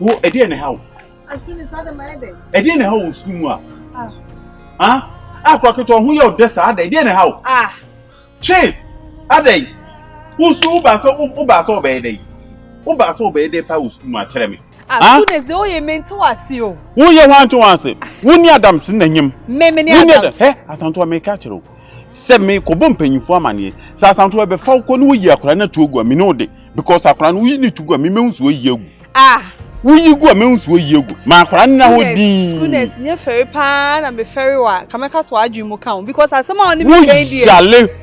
Who a dear how? As soon as other my day. A dear how school. Ah, quack on who your desk are they? Dear how? Ah, Chase, are they? Who's Uba so bad? Uba so bad, they pause much. as soon as all you meant to us, you. Who you want to answer? Who near them sending him? Many others. Eh, as Antoine may catch you. Send me Cobumpen for money. Says Antoine be Falcon, we are crying to go, me know because I plan we need to go, me moons with you. Ah, will you go, moons with you? My friend now would be goodness, near ferry pan and be very well. Come across what you account because I someone in the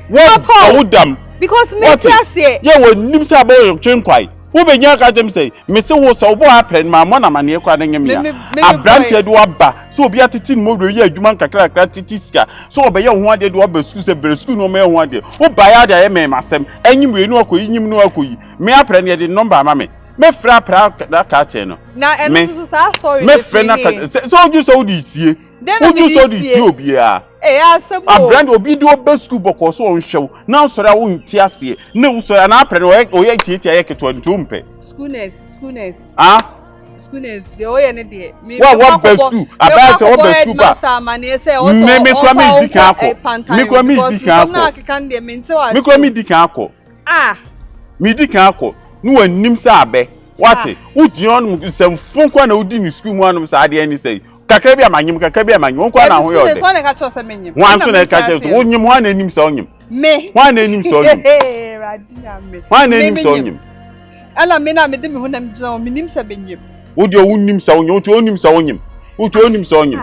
what them because me say, yeah, when Nims about your quite. Who be young at them say, Mr. was so happen, my mona money crying me. A branch do abba, so be at it in more year, you man cacratitiska. So be young one day do a school, a school no more one day. Oh, by other MSM, and you know, you know, me up any the number, mammy. Me frap that catcher. Now, and sorry, me friend, so you saw this year. Then you saw this year. A brand will be do a best school book or so on show. Now, so I won't tear see. No, so an apron or eight to a jump. Schooners. Ah, schooners, the oil and the what best school? About your Headmaster, money say, also, me ah, me dikako. No one nimsa abe. What? Would you on some phone corner who didn't school one side any say? Kakabia manyum, kakabia manyum, one I catch us a menu. Once when I catch us, one name son him. Me, one name son him. One name son him. Ella Mena made them when I'm so minim sabinim. Would your own name son you to own him son him? Would you own him son him?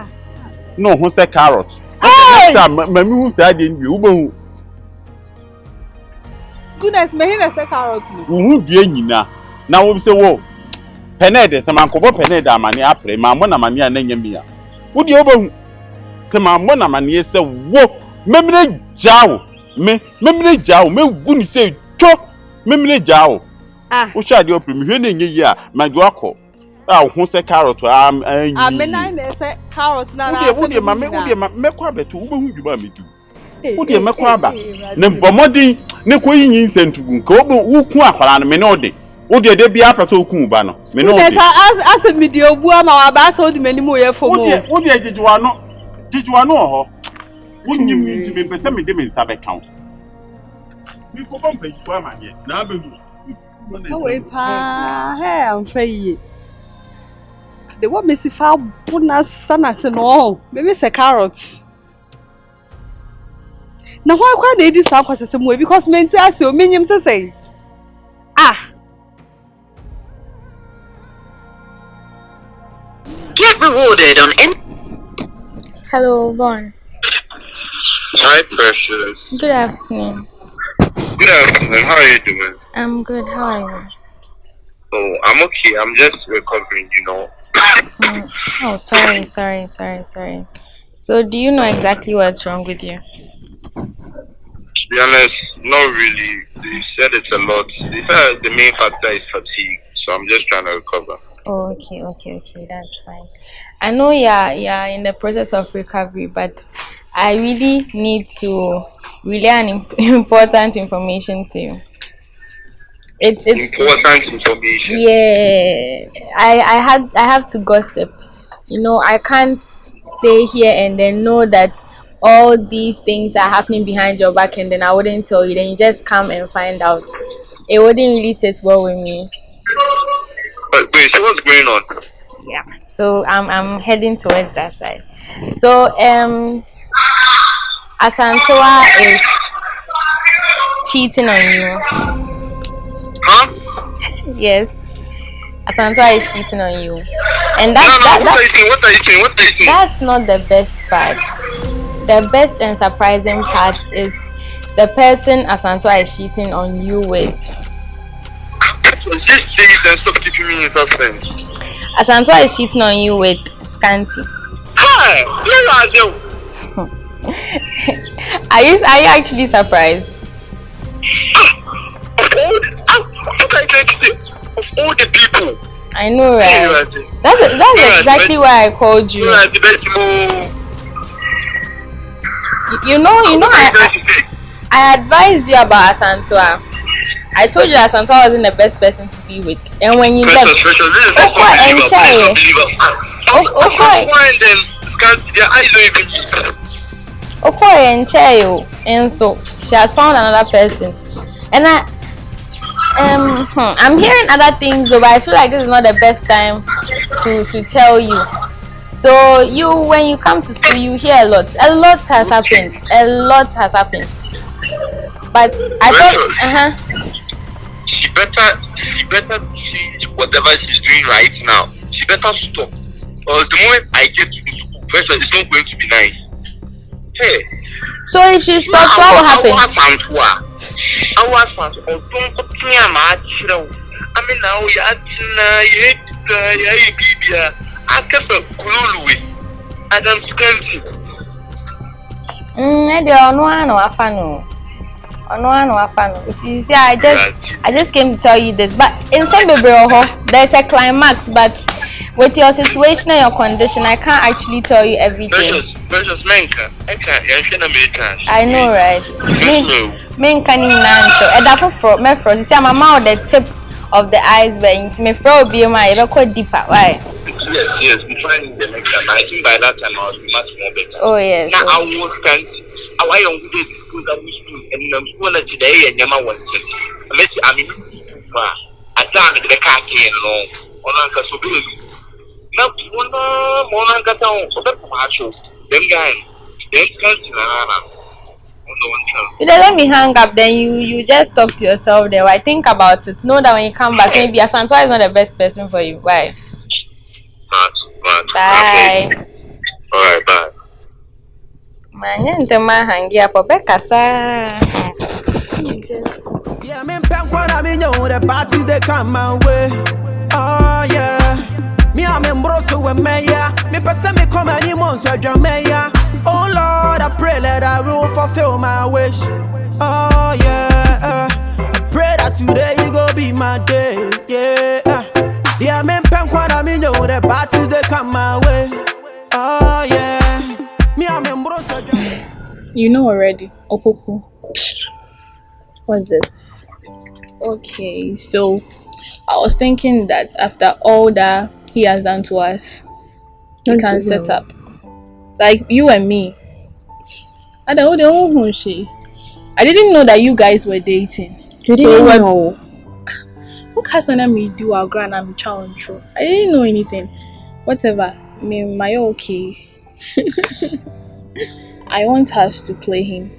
No, who said carrot? My moon said in you. Goodness, may he say carrot. Who be now? Now we say, whoa. Penede, some uncle Peneda money, I pray, my mona mania and Yamia. Would you open some mona mania say, whoa, memory jow, me goodness say, chop, memory jow. Ah, who shall you open me? Yeah, my guaco. Oh, who say carrot? I mean, I say carrots now. Would you, mamma, would you make quabbet to whom you want me to? Would you make quabba? Nembomodi, Nico sent to go, who quack me no day. Would you be up so cool, Bano? Me no, as a medio boom, our bass hold many more for more. Would you did you are not? Did you know? Wouldn't you mean to be some them in sub account? We go on pay for my yet. Now, oh, I'm fair. They want me to foul bonus son as and all. Maybe say carrots. Now, why can't they do some some way? Because men tell you, minions to say. Ah. Get rewarded on in. Hello, Vaughn. Hi, Precious. Good afternoon. Good afternoon. How are you doing? I'm good. How are you? Oh, I'm okay. I'm just recovering, you know. Oh, sorry. So, do you know exactly what's wrong with you? To be honest, not really. They said it's a lot. They said the main factor is fatigue, so I'm just trying to recover. Oh, okay, that's fine. I know you're in the process of recovery, but I really need to relay an important information to you. It's important information. Yeah, I have to gossip. You know, I can't stay here and then know that all these things are happening behind your back and then I wouldn't tell you. Then you just come and find out. It wouldn't really sit well with me. Wait, so what's going on? Yeah, so I'm heading towards that side. So Asantewa is cheating on you. Huh? Yes, Asantewa is cheating on you, and what are you saying? That's not the best part. The best and surprising part is the person Asantewa is cheating on you with. Just say it and stop keeping me in suspense. Asantewa is cheating on you with Scanty. Hi, where are you? Are you actually surprised? Of all the people. I know, right? That's exactly why I called you. You know, I advised you about Asantewa. I told you that Santa wasn't the best person to be with. And when you left, Precious, this is not and so she has found another person. And I'm hearing other things though, but I feel like this is not the best time to tell you. So when you come to school, you hear a lot. A lot has happened. But I thought, she better see whatever she's doing right now. She better stop. Or the moment I get to the school, first it's not going to be nice. Hey. So if she stops, what will happen? I just came to tell you this. But in there's a climax, but with your situation and your condition, I can't actually tell you everything. I know, right? You see, I'm out the tip of the iceberg. Me throw be my deeper. Why? Yes, we find the next time. I think by that time I will be much more better. Oh yes. Now I will stand. I want to do school and I'm school today and Yama wants it. I mean, I can't get the car came along. On Uncle Sobility. Not one more Uncle Town, so that's macho. Them guys, they can't. You don't let me hang up, then you just talk to yourself there. I think about it. Know that when you come back, maybe Asantwa is not the best person for you. Bye. Bye. Alright, bye. Manyantema hangi hapo bekasa. Yeah, me when I mean the party they come my way. Oh yeah. Me I'm embroso with me ya. Me person me come any months with me ya. Oh Lord, I pray that I will fulfill my wish. Oh yeah. I pray that today you go be my day. Yeah. Yeah, me when I mean the parties they come my way. Oh yeah. Me I'm embroso. You know already, Opoku. What's this? Okay, so I was thinking that after all that he has done to us, we can set up. Like you and me. I didn't know that you guys were dating. You didn't know? What can me do our grand and child true? I didn't know anything. Whatever. My okay. I want us to play him.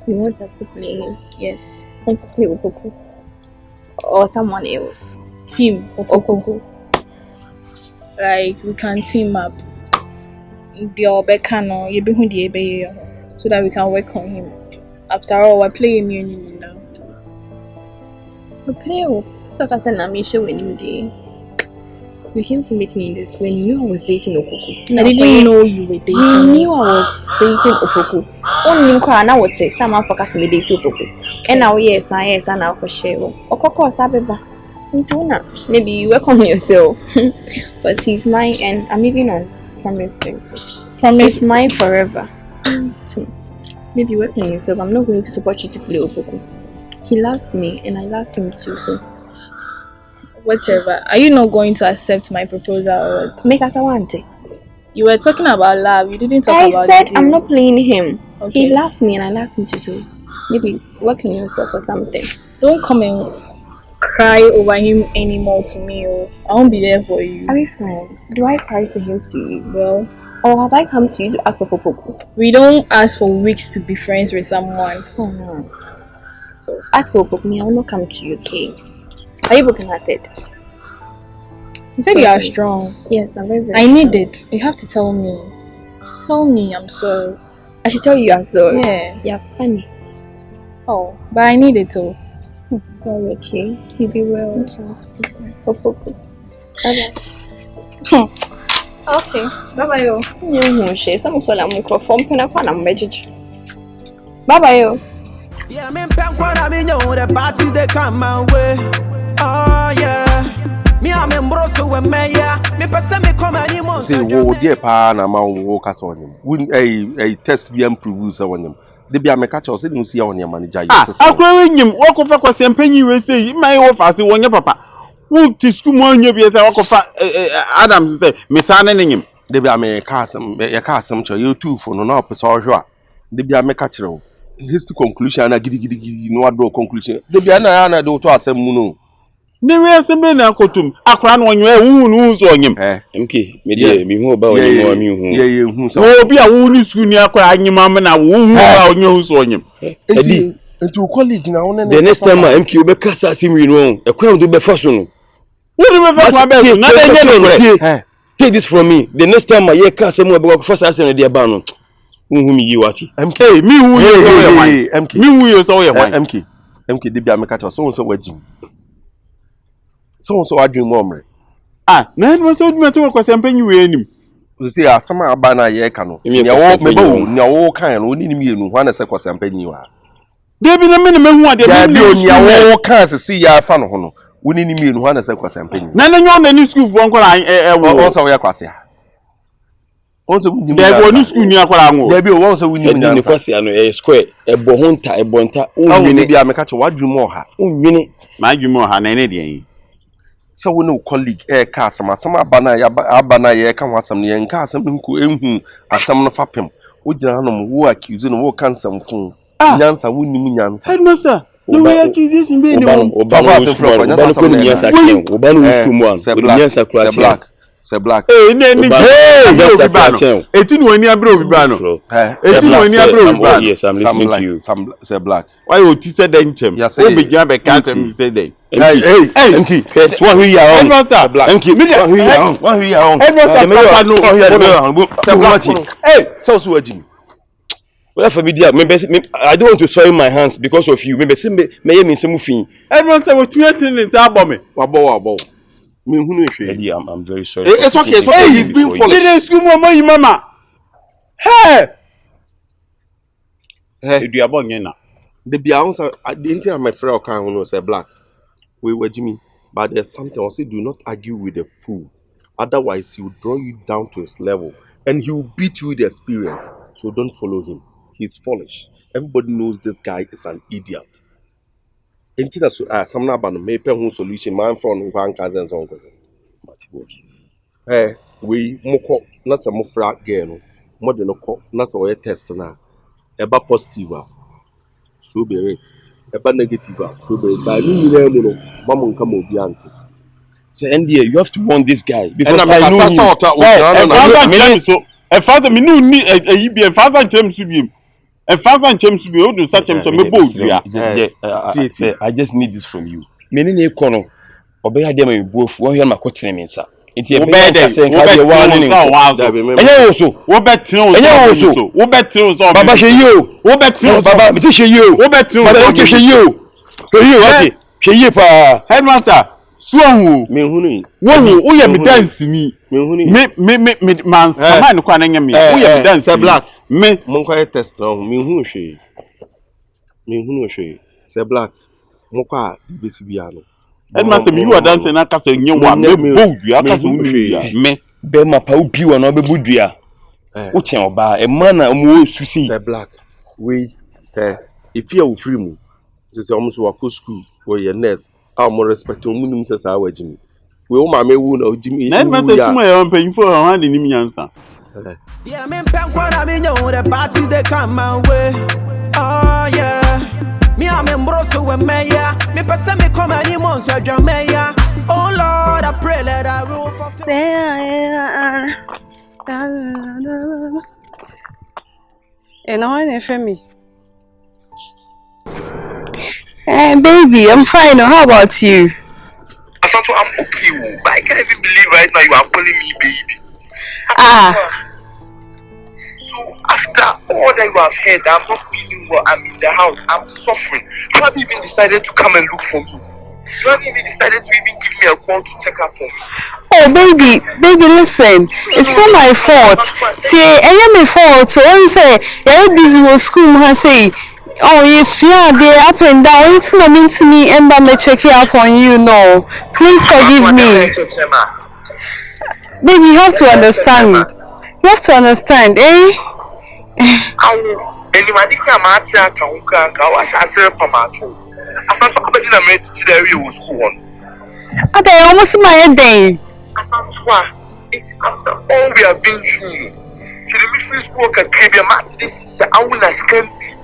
You want us to play him? Yes. Want to play Opoku? Or someone else? Him, Opoku. Like we can team up. So that we can work on him. After all, we're playing him now. We play up. So I said, I'm sure when you did. You came to meet me in this when you knew I was dating Opoku. I didn't know you were dating. You knew I was dating Opoku. Only I would say someone focus me dating Opoku. And now yes, and now for sure. Okoko Sabeba. Maybe you work on yourself. But he's mine and I'm moving on from this thing. So promise mine forever. So maybe work on yourself. I'm not going to support you to play Opoku. He loves me and I love him too, so whatever. Are you not going to accept my proposal or what? Make us a want it. You were talking about love. You didn't talk about. I said I'm not playing him. Okay. He loves me and I love him too. Maybe work on yourself or something. Don't come and cry over him anymore to me. Or I won't be there for you. Are we friends? Do I cry to him to you? Well, or have I come to you to ask for Opoku? We don't ask for weeks to be friends with someone. Oh no. So ask for Opoku. Me, I will not come to you. Okay? Are you broken hearted? You said you are strong. Yes, I'm very I need it. You have to tell me. Tell me I'm sorry. I should tell you I'm sorry. Yeah. You're funny. Oh, but I need it too. Sorry, okay? You be well. Opoku. Bye-bye. Okay. Bye-bye, yo. Bye-bye, yo. Yeah, me when I mean the party they come my way. Oh yeah. Me I'm embroso with me ya. Me person me come any months. Say wo dear pa na ma wo kasa on him. Win a test be improve so on him. The be a mekacho say you see on your manager. Akwa nyim wakofa kwase mpanyi we say mai wo fa se wonye papa. Wo ti school mo nya bi say wakofa Adam say mesane ne nyim. The be a meka asem cho you two for no pese ohwe a. The be a meka kire his conclusion na gidi no ado conclusion. The be na do to asem mu no. Ne we asem be na akotum akra no onye hu no so onyim. MK me dey me hu ba onye mo mi hu. Yeah hu so. Wo bi a wo ni school ni akra anyim am na wo hu ba onye hu so onyim. Iddi into colleague na one the next time MK we be kasa asim wi no e kwa do be fa so no. Wo ni be fa kwa be so na dey dey. Take this from me. The next time I hear kasa mo be go fa say no dey ba no. Unhu mi yi wati. MK me hu you so ye wan. MK Me hu you so ye wan. MK dey be a mekacho so wajim. So adwin mo omre. Na Headmaster oduma to kwase mpanyi we anim. You see asama aba na ye ka no. Nya wo me ba nya wo kan no oni ni mienu ho na se kwase mpanyi wa. Dey bi na me hu ade me nya wo kan se si ya fa no ho no. Oni ni mienu ho na se kwase mpanyi. Na nyo na ni school fo nkola wo so ya kwase a. Onse wuni mu. Dey go ni school ni akola anwo. Dey bi wo so wuni mu nya. Ni kwase ano square ebo ho nta unwini bi a mekacho wadwum oha. Unwini ma adwum oha na ne de yin. So we no colleague ka asam abana ye ka wasam ne nka asam nku enhu asam no fapem wo gina no wo accuse no wo cancel fun nyansa wo nim nyansa. Headmaster no we accusation be ni mo se black eti ni wani abro obi ba no eti ni wani abro obi ba. Yes, I'm listening to you. Say black why you ti say den chem o be gyan be cancel say den. Hey so who you are Headmaster black who you are Headmaster papa no hey so wajim. Well, for me, I don't want to soil my hands because of you. Maybe me semufin. Headmaster we tumi tin ni ta abo me wabo me hunu ehwe. Eddie, I'm very sorry. It's okay. So he's being foolish. Did school mama yi mama. Hey. Edu abonye na. The Beyonce, the entire my friend can who say black. We were Jimmy, but there's something I say do not argue with a fool. Otherwise, he will draw you down to his level and he will beat you with the experience. So don't follow him. He's foolish. Everybody knows this guy is an idiot. Until some about me pen solution, man from one cousin's uncle. Hey, we moko not some frat girl, more than a cop, not so a test now. About positive, so be it. About negative, so be it. By me, Mamma come over the auntie. So, NDA, you have to warn this guy because I know so. A father, me no need a be a father and James to be. A father and James to be able to such him some boat. I just need this from you. Many corner, obey them in both 1 year, my cotton means. It's a bad saying, what bet you? What bet you? Baba, you. What bet you? Baba, you. What bet you? Headmaster. Swo me hunu wo ye me dance ni me man sama ne kwa na nya me wo ye me dance black me mon kwa test no me hunu hwe say black mo kwa besi bia no Headmaster me you are dancing na kasa nye wa me bodua kasa unua me be ma pa obi wa no be bodua wo chen oba e ma na mo susi say black we if you are free mu say almost wa ko school wo ye nurse more respect omunum say sa wajimi we o ma me wu na ojimi na me say sumo e on pay for on de nim yansa yeah me pen kwa na me know the party they come my way oh yeah me am embroso we meya me pese me come any months so meya oh Lord I pray let I rule for and I want for me. Hey, baby, I'm fine. How about you? I'm okay, but I can't even believe right now you are calling me baby. So after all that you have heard, I'm not feeling well. I'm in the house. I'm suffering. You haven't even decided to come and look for me. You haven't even decided to even give me a call to check up on me. Oh, baby, listen. It's not my fault. See, I am my fault. So when you say you're busy with school, I say. Oh yes, yeah, they're up and down. It's not mean to me, and I'm checking up on you. No, please forgive me. Baby, you have to understand. You have to understand, eh? And I think I'm at Kanka, was I said Pamato. I found somebody that made to the area was one. Okay, almost my day. I found one. It's after all we have been through. To the Mistress work at Caribbean Match, this is the Aula Scanty.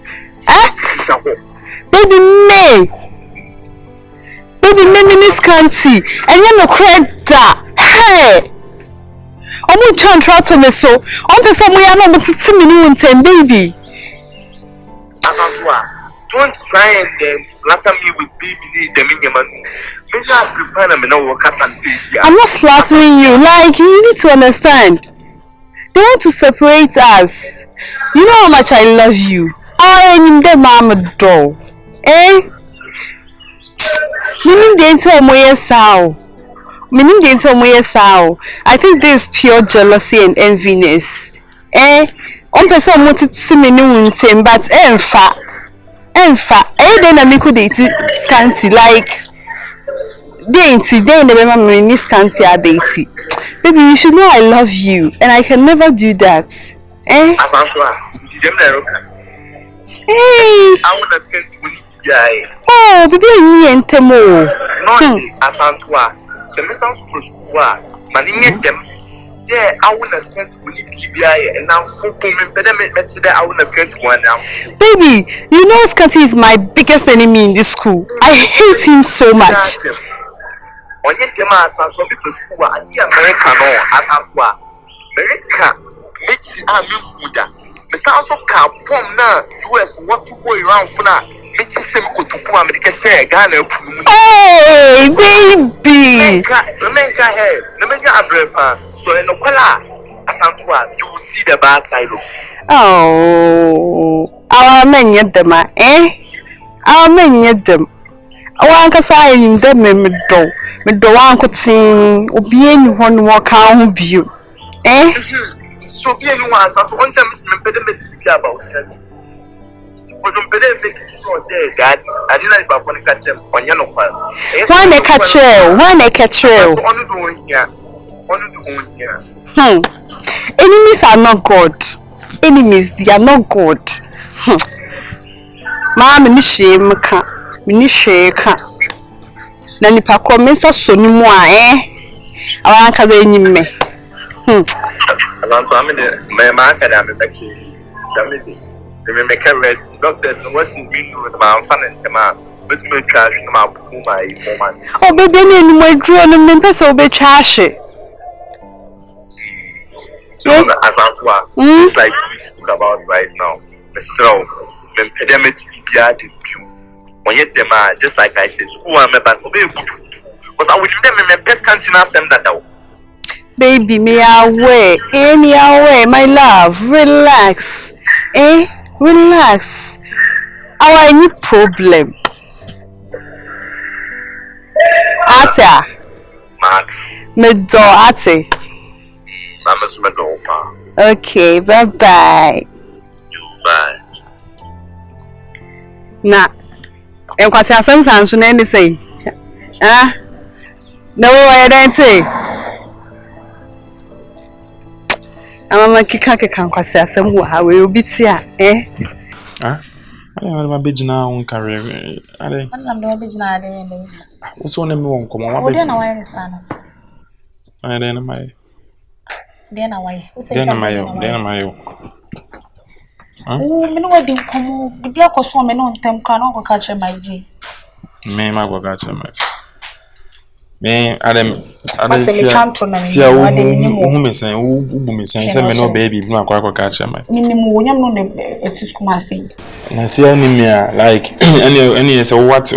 Baby me Scanty. And you're no credit. Hey! I'm not trying to try me so. I'm the same way I'm not to me baby. Don't try and flatter me with baby the minimum. Maybe I prepare them and I work up and say, I'm not flattering you. Like, you need to understand. They want to separate us. You know how much I love you. I am the mama doll. Eh? Meaning the entire moye sao. Meaning the entire moye sao. I think this is pure jealousy and enviness. Eh? One person wanted to see me new team, but enfa. Then I make it Scanty like they never many Scanty are dating. Baby, you should know I love you and I can never do that. Eh? Hey! I want to spend money. Oh, baby, me and Temo. No, Asantua. The message for school. Money them. Yeah, I want to spend money and now for I want to spend one now. Baby, you know Scanty is my biggest enemy in this school. I hate him so much. On your demand, some people who are American or Asantua. America makes Buddha. The sounds of car from now, US want to go around for now. Make you say, go to America, say, Ghana. Hey, baby! Remember, Abrapa. So, in the color, Asantua, you will see the bad side of. Oh, our men yet them, eh? Our men yet them. One can say in them, me do one could sing, or be anyone walk out you, eh? So, be anyone, I want to miss me better about service. But don't better make it so there, Dad. I didn't like about one catch him on yellow file. Why make a trail? Why make a trail? Enemies are not God. Enemies, they are not God. Mama, me shame ka. Me shake. Na nipa ko me sa so ni mu a awan ka be nyim me. Alan so am de me ma ka da me baki. Me make a rest. Doctors no was in me with my fan and tema. But me trash no ma bu my woman. Oh baby ni mo draw no me pese o be trash. So as it's like we speak about right now. So me pedement bia de bu. When you them just like I said, who am I back? Because I will give them my best country now them that out. Baby, me away, my love, relax, relax. Our any problem? Ata, me do ate. Mama's my daughter. Okay, bye bye. Bye. Na, eu quase a Samsung so nem sei. Ah, não é dente. Mama kika kwase asem wo ha we obi ti a ah ale ma begina on career ale nam do begina ade we ndem wo so na mi won komo wa be na waye sana ale na mai de na waye wo se de na mayo oh me no wadi komo bibi akoso me no ntem ka no ko ka che mai ji me ma go ka che mai me Adam see who me say who me say me no baby no akwa catch am me mo nyam no ne etis kuma say na see any me like any say what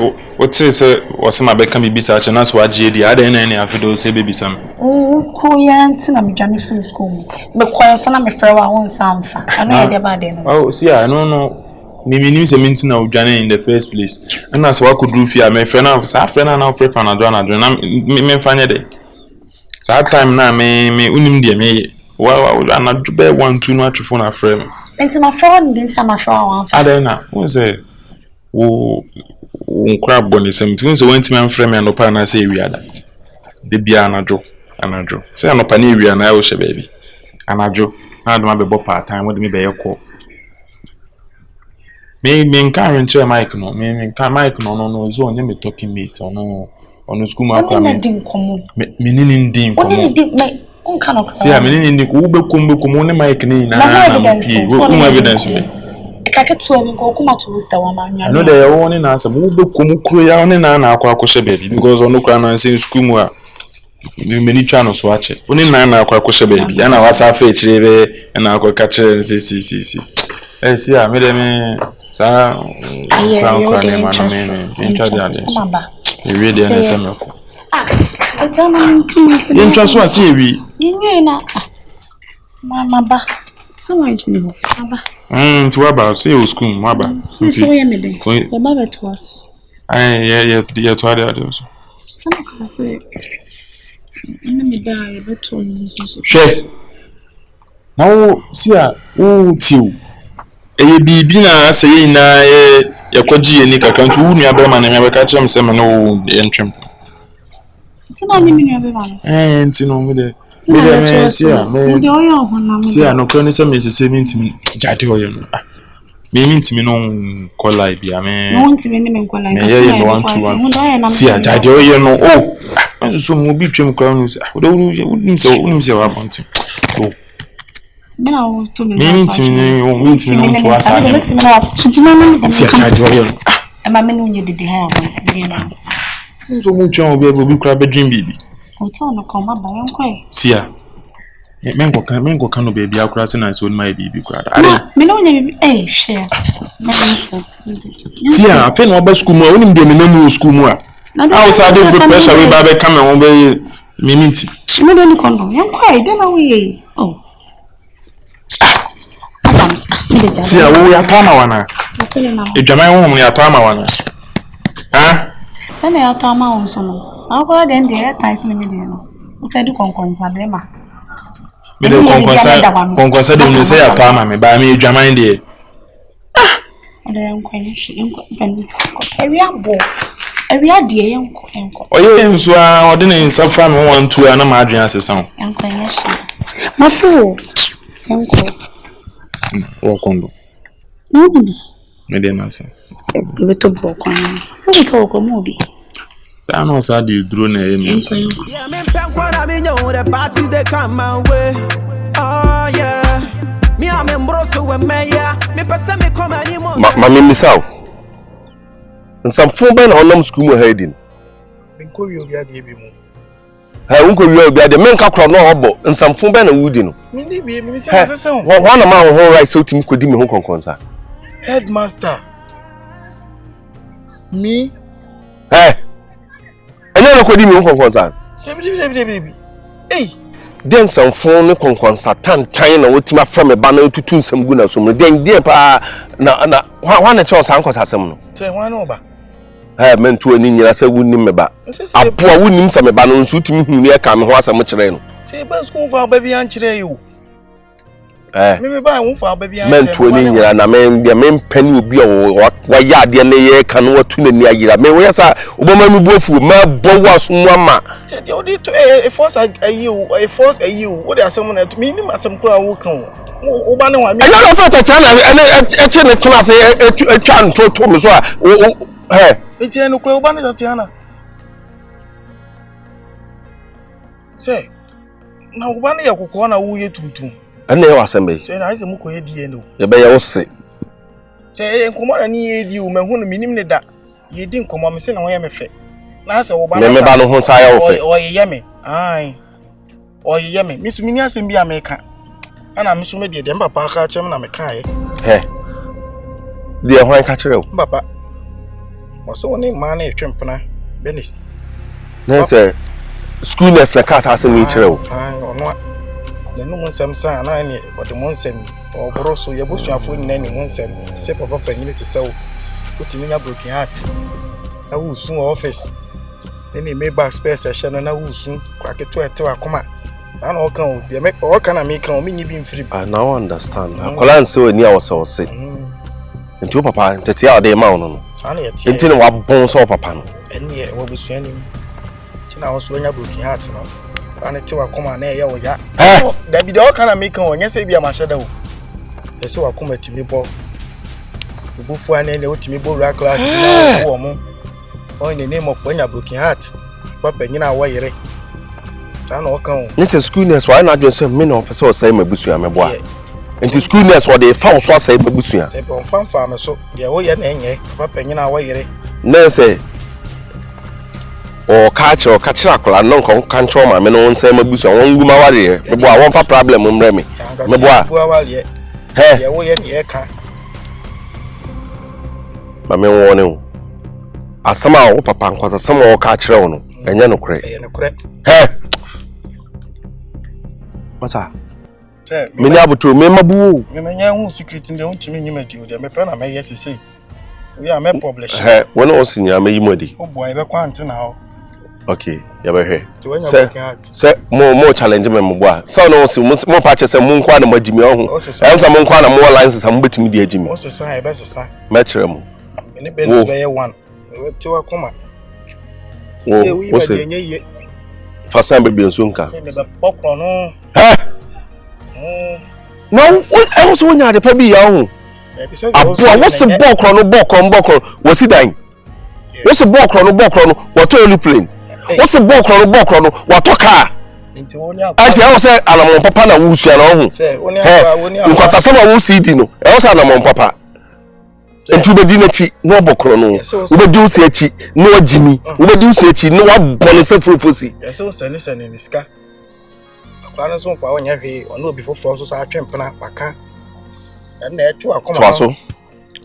is was my be can be research na so agye ada na any afido say baby sam ko ya ntina me dwane free school me koyo so na me frɛ wa won samfa ano ye de ba de no oh see I no me nim say minti na udwane in the first place and as wa could do fear me friend na sa friend na frɛ fa na do na me fanye de sa time na me unim de me wa na do be 1 2 no atwefo na frɛ me enti ma frɛ won de enti ma frɛ wa fa ada na won say wo nkra boni sem tun say wonti man frɛ me no pa na say wiada de bia anadwo say anopa na ewia na ya wo hye baby anadwo na do ma be bo part time wo de me be yekɔ Me can't share mic no. Me can't mic no. So on me talking mate on school ma kwa me. Me nini ndin komo. Oni ndin me on kan. See, me nini ndin ko ube komo ne mic ni na evidence. Wo evidence me. Kake to me ko kuma to Mr. Wamanya. No dey ya woni na asem ube komo kuro ya oni na akwa baby because on kura na say school mu a me ni twa no so ache. Oni na akwa baby. Ya na wasa fa echire be na akwa ka chere si. See, me dem sa Samaba. You read the answer meko. Ah, German can Interest was here we. You na mama ba. Someone you know. Mama. To about say school maba. So we me dey. The baba to us. Yeah, to other also. Some can say me die better relationship. She. Now see who tiu. Bibi na say na yakwaji ni kakantu wu nua be ma na me ka kire me se me no entwem. Ti na ni me nua be ma. Nti no me de. Me see me de oyo honam. See no kro ni se me se me ntimi jade oyo no. Me ntimi no call live bia me. No ntimi ni me call live. Me ye no 121. See jade oyo no oh. Anso so mo bi twem kra no se. Wo se wa bonti. Oh. Mena o to me. Me ntimi no to asa. See jade oyo no. E ma me no nye dede ha bonti na. Nzo mu twem obi kra be dream baby. O to no ko ma ba yan kwai. See mengo kan no baby akura se na so my baby kura. Are me no nye baby share. Me so. See afa na oba school mu a onim de me na mu school mu a. How say dey good pressure we ba be come won be me minti. Me do ni kondo. Yan kwai de na we. Oh. See wo ya tama wana. Ejama wo ya tama wana. Ha? Sana ya tama won so no. Akwa de nde tais ni me de no. O se du konkonsa be ma. Me de konkonsa de me se ya tama me ba me ejama nde. Ah. Ade yan kwai shi en ko ben. Ewi abo. Ewi ade enko. Oye nso a ode ne nsafa me 1 2 na ma adwen asesa. Enko yan shi. Mafu. Enko. Wo kondo. Nobody. Me de na se. Ebe to bo kwan. Se we to ko mo bi. Sa no sa di duro na e me. Yeah, me pen kwara me know the party they come my way. Oh yeah. Me am embroso we me ya. Me pese me come anymore. Ma me misao. Nsam na onam school mo heading. Nko wi obi ade bi mu. Ha unko wi obi ade men ka kro no obo nsam na wudi no. Me ni bi me say say ho. Wa na ma ho right so timi kodi me ho konkonsa. Headmaster. Me? Anya no kodi me ho konkonsa. Debi. Hey. Den nsam ne konkonsa tantan na wotimi afra me ba na tutu nsam gu na so mo den die pa na wa na che o san kwasasem no. Say wa na oba. Mentu ani nyira se wunnim me ba. Apo a wunnim se me ba no nso timi hunu e ka me ho asem kire no. Say ba school for baby an kire you. Me ba won for baby an. Mentu ani nyira na men de men pani obi wa ya ade na ye ka no watu na ni ayira. Me wo yasa oboma mi buafu ma bowo asomu ama. Say de odi to a force a you. What dey asem na to me ni asem kura wo kan. Wo ba ne wa me. E no so tete na e che ne tena se etwa ntoto me so a Eti no kura wo ba ne Tatiana. Say na wo ba ne yakoko na wo ye tuntum. Ana ye wasembe. Say na ise mu ko ye die no. Ye be ye wo se. Say enkomo na ni ye die o mahu no minim ne da. Ye di enkomo me se na wo ye me fe. Na ase wo ba na. Me ba no ho sa ya wo fe. O ye me. Ai. O ye me. Misu mini asem bi America. Ana misu me de papa ka chem na me kan ye. De ho ka kire o. Papa. Mo so woni ma na etwempena. Benis. Na say schoolness na cat asem ni kire o. Ai ono. Ne no nsem sa na ne ode mo nsem o boro so ye bosuafo ni na ni mo nsem se papa panyine te sewo otimi nya broken heart na wusun office ne me back space e hye na wusun kwaketo ete akoma na o kan o de me o kan na me kan o me nyi bi mfiri. I now understand. Akola nse oni a wo se nti o papa tete a o de ma wo no sa na ye tie nti ne wa bon so papa no eni e wo bosuani ti na wo so nya broken heart no ana te wakoma na ye wo ya da bi de o kana make won nyese bia ma hyeda wo ese wakoma timi bo Before and then they would me borrow class in the name of when you're broken heart. Papa, you know why you're It's a school nurse, why not just men of us say my bush, my boy. And the school nurse, what they found, so I say, my bush. They don't find farmers, so they're way and Papa, you know why you're nurse or catch or catch a call, no control my men on say my bush, I won't go my warrior. The boy, I want a problem on Remy. My boy, hey, you're way in the car. My men warning. As somehow, Papa, was a summer catch on, and you know, correct. Hey, what's that? Me able to remember boo. Me young secret in the own team you met you, the Mepana may yes say. We are my publisher. Hey, when I was in your may muddy. Oh boy, I can't now. Okay, you're here. Say more challenging, my boy. So, no, more patches and moon quite a Jimmy. I'm some moon quite more lines and some bit me, dear Jimmy. What's the sign? Best sign. Metrum. Any business by one. To a comma. What's it? For some baby and Sunka. No, what else when you had a baby young? What's a book on was he dying? What's a book on what are you playing? What's a book on what a car? I say, I'm on Papa, who's your own. Because someone who see Dino, else I'm on Papa. And to the dinner, no bokrono. We do say, no Jimmy, we do say, no one bonus of fruity. So, Sanison in his car. A son for one heavy or no before Francis are tramping Paka. And there too are come.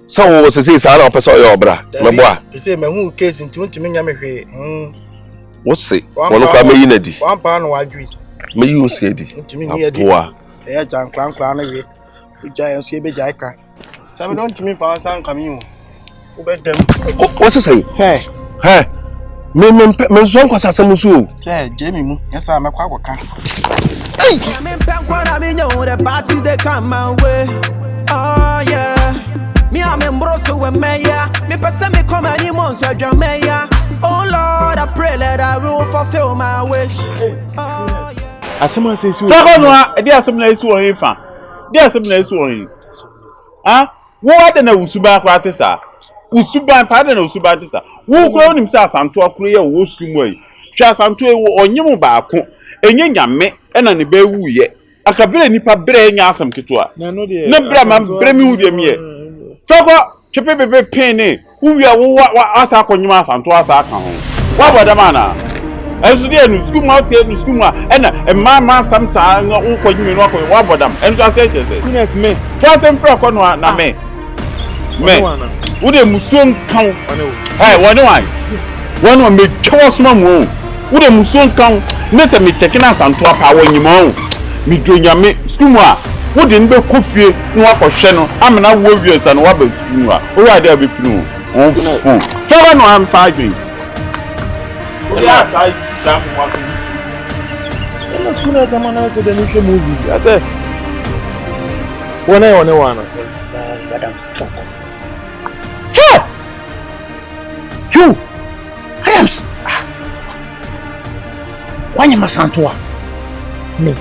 So, was to say, I don't pass all your bra, my boy. The same who case in 20 minutes. What's it? One of my unity. 1 pound wide. May you say it? To me, here, dear. They are John Clan away. The giants here be Jaika. So, don't to me for our son coming. Who bet them? What's to say? Say, hey, me son was some so. Say, Jamie, yes, I'm a quack. Hey, I'm in Pankwana, I mean, the party they come my way. Oh, yeah. Me, I'm in Brosso and Maya. Me, person me come any monster, Jamaya. Oh, Lord, I pray that I will fulfill my wish. Oh, yeah. As someone says, there's some nice one in fan. There's some nice one. Ah, what the Usuba Pratisa? Usuba pardon Usubatisa. Who grown himself and to a prayer, who school way. Just unto a new barco. And young me, and an ibe ye. Akabene nipa bre nya asam ketwa na bra ma bre mi hudie me fako chepe penny wu wa asa akonyuma asanto asa aka ho wa boda mana enso de anu school ma tie school ma na ma sam ta wo konyime no akon wa bodam enso asa chese goodness me fasem fra ko no na me wo de musuon kan hey wone wan me twa sma mo wo de musuon kan ne se me cheke na asanto apa wonyimo mi dronyame skumu a wo de nbe kofie no akɔhwɛ no amena wo wiesa no waba skumu a wo ya de abepinu on fu fara no am fighting wo ya fight jam wa na skuna sama na se de ni hwɛ movie I say one wana madam stop hey you Adams kwanya masantoa me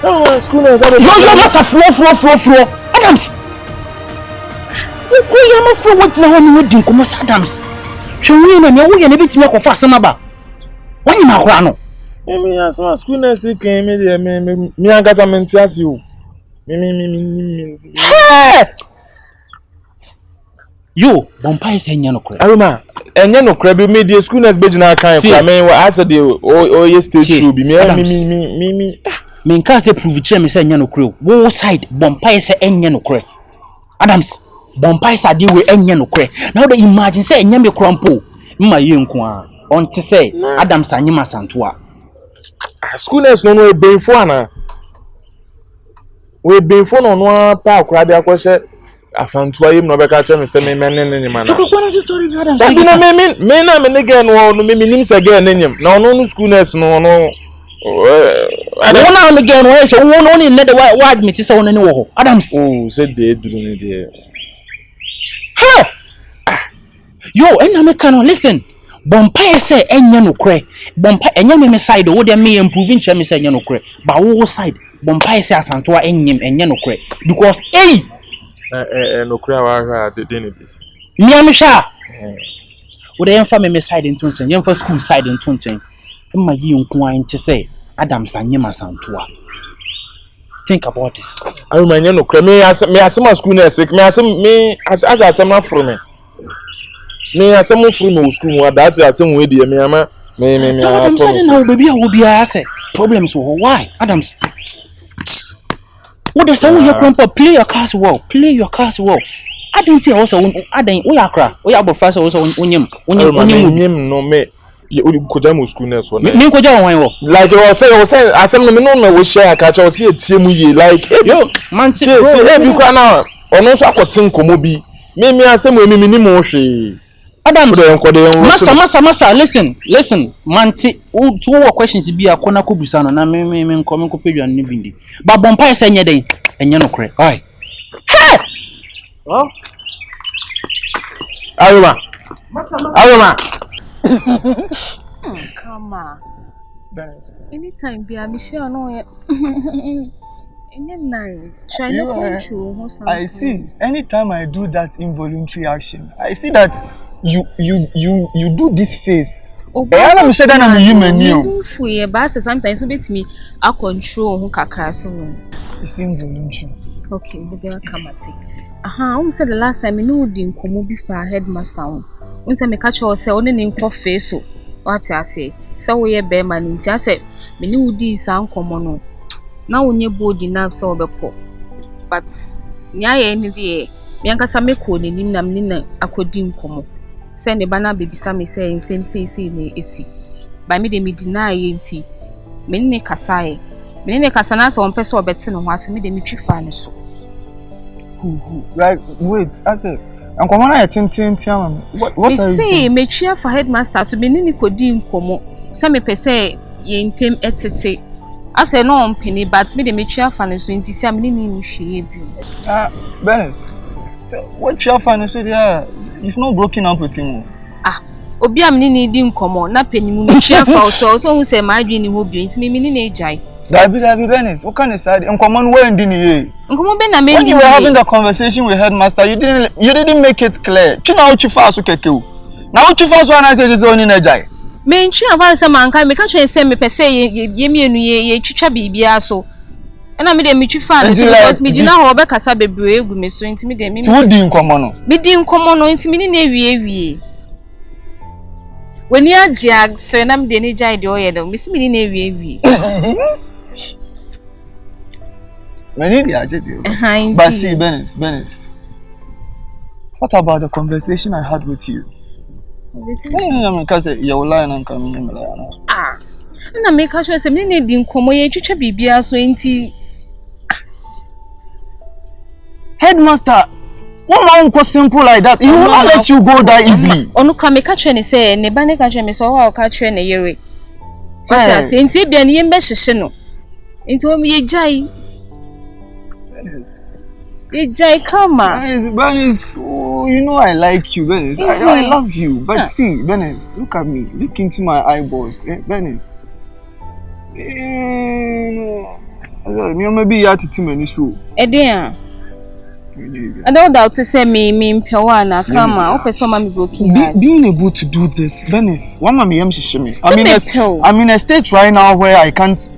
oh skuna za yo that's a flow Adams wo ya ma flow what na ho ni wodi nkomo Adams hwe na wo ye na betimi akofa asema ba wani ma akora no me ya sama skuna si kan me de me angasa menti ase o me yo bompa is enya no kore Aroma enya no kore bi me de schoolers be gina kan kwa me wa asa de o ye stage show bi me nka se prove chere me say enya no kore wo side bompa is enya no kore Adams bompa is ade we enya no kore now the imagine say enya me krampo mma ye nko a onte say Adams anyima santo a schoolers no e benfo ana we benfo no no pa akora de akwose asantu ayim no beka che me se me ne mana ko na story bi Adams me na me nigga no me nim se girl nenyem na no schoolers no wona me girl no e so wona oni ne de wa admit se wona ne wo ho Adams oh se de duru ne de ha yo enna me kan listen bompa say enya no kre bompa enya me side wo de me improving che me say enya no kre ba wo side Bompai say asantoa enyem enye nokre because nokre wa de this. Me am sha. Would emfa me side into nchen, yemfa school side into nchen. Mma yi nko an te say Adams anyem asantoa. Think about this. I remember nokre me asema school na sick me asema from me. Me asema from me school mu that's asema we dey me ama me Adams said now baby I will be say problems why Adams. What does you grandpa play your cards well? Play your cards well. I didn't say also I didn't we are cry. We are professor also onyem no me you koja mu school na so na. Me koja wan wo. Like you say asem no me no na we share catch us here tie mu ye like yo man tie bi kwa na ono so akotin komo bi. Me asem emi ni mo hwe. Adams, massa, listen, manti, two questions be a corner kubusano, na me come copy and nibindi. But Bompai say nyede, and you no cre. Aye. Hey! Oh. Aroma. Come on. Anytime be a Michelle no nice. Try to control. I see. Anytime I do that involuntary action, I see that you do this face. I am saying that I'm human new. But sometimes it me I control who kakra so. It's involuntary. Okay, but they come at it. I said the last time I know didn't come before Headmaster. Once I make catch or say only in coffee so. What I say? So we bear man in I said, me knew this uncommon. Now when you board enough so beko. But nya any day, me anka sa meko ni nim nam ni na akodi nkomo. Send the banner baby Sammy saying same say me esi. By me de me deny enti. Me ne kasae. Me ne kasana so on person obeti no ho ase me de me twifa ne so. Like wait, I said Uncle Mona tintin what are you saying? Me twa for Headmaster so me ni kodi nkomo. Say me pese ye ntem etete. I say no on penny but me de me twa fa ne so enti say me ni hwe bi. Bernice. So what you have so there you've not broken up with him. Obi am ni di nkomo na penny mu me twa fa so who say my adwini ho bi enti me ni na ejai. Dabi Bernice, what can you say? Nkomo where ndi ni Nkomo be na me when you were having the conversation with Headmaster, you didn't make it clear. Chima uchi fa so keke o. Na uchi fa so na say this only na ejai. Me ntwi ava say manka me ka twen say me pese ye mienu ye twitwa bibia so. Na me de me twifa no so because me gina ho be kasa bebre egu me so enti me de me tu di nkomo no. Me di nkomo no enti me ni na ewie. When you are jag so na me de ni jai de oye do me si me ni na ewie. Many they are just but see, Bernice. What about the conversation I had with you? Because you're lying and coming. Na make sure say me need nkomo ye twetwa bibia so enti Headmaster, what man go simple like that? He will not let you go that easily. Onu kwa me catch ne say ne ba ne catch me so wa catch ne yere. Sata say enti bia ne yembe hyehye no. Enti wo me ye jai. Ejai come on. Bernice, you know I like you, Bernice. I love you. But see, Bernice, look at me. Look into my eyeballs. Bernice. Maybe you have to tell me this. Edia. I don't doubt to say me mpewana come on. Open some me broken heart. Being able to do this, Bernice. One mama am shishimi. I'm in a state right now where I can't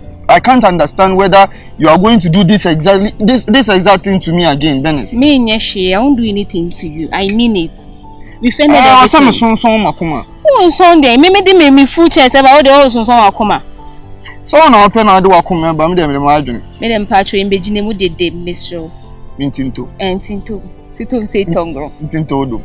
understand whether you are going to do this exact thing to me again, Bernice. Me nyeshe, I won't do anything to you. I mean it. We fend everything. Some makuma. Oh, Sunday. Me full chest about the whole son makuma. So na open na do akuma ba me dem adwene. Me dem patcho imbegine mu dede mesro. Mintinto. Tinto say tongro. Mintinto do.